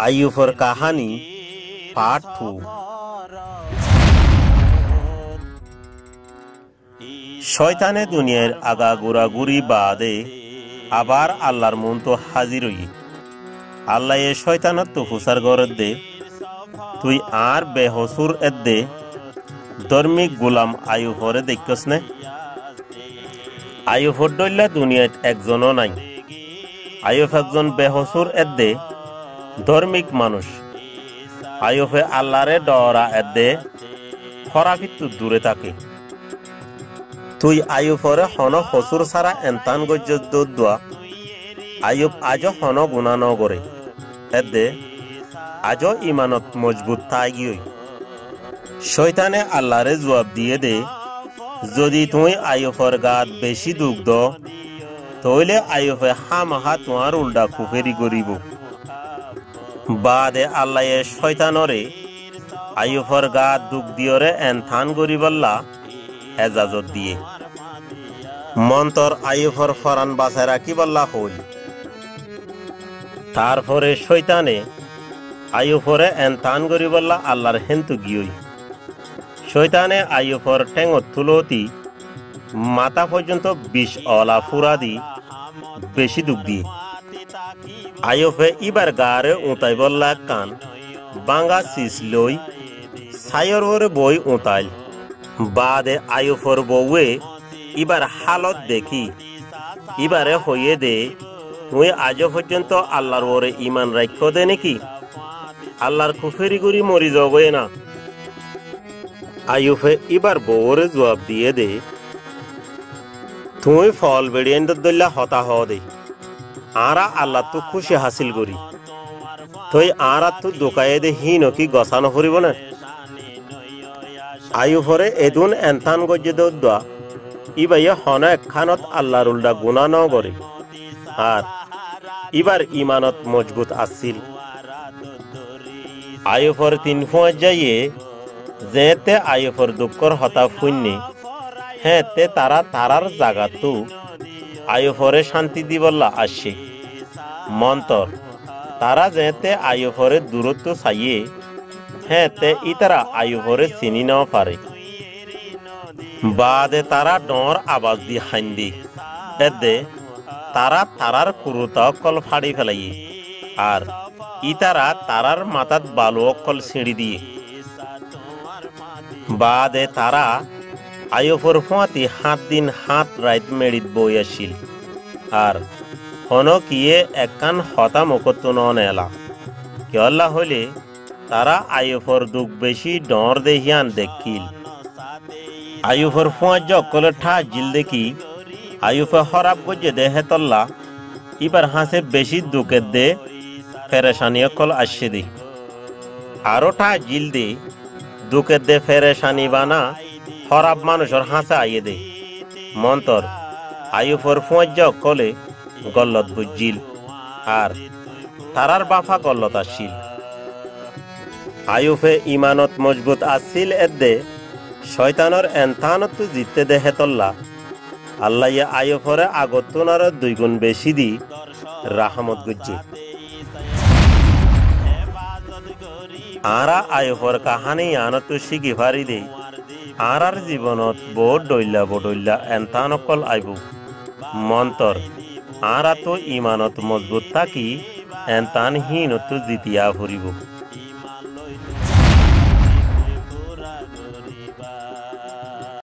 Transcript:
আইয়ুফর কাহানি পার্ট 2। শয়তানে দুনিয়ার আগা ঘোরাঘুরি বাদে আবার আল্লাহর মন তো হাজির হই। আল্লাহ এ শয়তানত তো ফুসার গরত দে তুই আর বেহসুর এদে ধর্মিক গোলাম আইয়ুফরে দেখছস নে। আইয়ুফর দইল্লা দুনিয়াত একজনও নাই। আইয়ুফ একজন বেহসুর এদে ধর্মিক মানুষ। আইয়ুফে আল্লাহরে ডরা এদে খরাফিত দূরে থাকে। তুই আইয়ুফরে হন হসুর সারা এন্তান গজ্জত দোয়া আইয়ুব আজ হন গুণা নগরে এদে আজ ইমানত মজবুত থাকি। শয়তানে আল্লাহরে জবাব দিয়ে দে, যদি তুই আইয়ুফর গাত বেশি দুঃখ দ তইলে আইয়ুফে হামাহা তোমার উল্টা কুফেরি করিব। বাদে আল্লাহ শয়তানরে আইয়ুফর গাত দুঃখ দিয়রে এনথান করিবল্লা এজাজত দিয়ে মন্তর আইয়ুফর ফরান বাঁচায় রাখিবল্লা হইল। তারপরে শয়তানে আইয়ুফরে এনথান করিবল্লা আল্লাহর হেন্তু গিয়ই। শয়তানে আইয়ুফর ঠেঙত তুলতি মাথা পর্যন্ত 20 অলা ফুরা দি বেশি দুঃখ দিয়ে আইয়ুফে ইবার গারে উঁতাই বললা কান বাঙ্গা সিস লই সায়র ওরে বই উঁতাইল। বাদে আইয়ুফর বউয়ে ইবার হালত দেখি ইবারে হইয়ে দে, তুই আজ পর্যন্ত আল্লাহর ওরে ইমান রাখ্য দে নাকি? আল্লাহর কুফেরি করি মরি যাবে না। আইয়ুফে ইবার বউরে জবাব দিয়ে দে, তুই ফল বেড়িয়ে দল্লা হতাহ দে, আরা আল্লাহ তো খুশি হাসিল করি। তুই আরা তো দোকায়ে দে হীন কি গছানো করিব না। আইয়ুফরে এদুন এনথান গজ্জে দোয়া ইবাইয়ে হন একখানত আল্লাহর উল্টা গুণা ন করে আর ইবার ইমানত মজবুত আসিল। আইয়ুফর 3 ফুঁয়াজ যাইয়ে যেতে আইয়ুফর দুঃখর হতা ফুন্নি হেতে তারা তারার জাগাতু আইয়ুফরে শান্তি দিবল্লা আসে মন্তর তারা যেতে আইয়ুফরে দূরত্ব চাইয়ে হেতে ইতারা আইয়ুফরে চিনি ন পারে। বাদে তারা ডর আওয়াজ দি হাইন্দি এদে তারা তারার কুরুতা অকল ফাড়ি ফেলাইয়ে আর ইতারা তারার মাথাত বালু অকল ছিঁড়ি দিয়ে। বাদে তারা আইয়ুফর ফুঁয়াতি 7 দিন 7 রাত মেড়িত বই আসিল আর হন কিয়ে একখান হতা মুখত নেলা কেলা হইলে তারা আইয়ুফর দুঃখ বেশি ডর দেহিয়ান দেখিল। আইয়ুফর ফুঁয়াজ অকলে ঠা জিল দেখি আইয়ুফে হরাব গজ্জে দে হেতল্লা ইবার হাসে বেশি দুঃখের দে ফেরেশানি অকল আসছে দি আরো ঠা জিল দে দুঃখের দে ফেরেশানি বানা হরাব মানুষের হাসে আইয়ে দে মন্তর আইয়ুফর ফুঁয়াজ অকলে গল্লত বুঝিল আর তারার বাফা গল্লত আসিল। আইয়ুফে ইমানত মজবুত আসিল এদে শয়তানর এনথানত জিততে দে হেতল্লা আল্লাহ আইয়ুফরে আগতুনার 2 গুণ বেশি দি রাহমত গুজ্জি। আরা আইয়ুফর কাহানি আনত শিখি ফারি দে আরার জীবনত বহুত বডইল্লা এনথান অকল আইব মন্তর আরা তো ইমানত মজবুত থাকি এনতান হীনত জিতিয়া ফুরিব।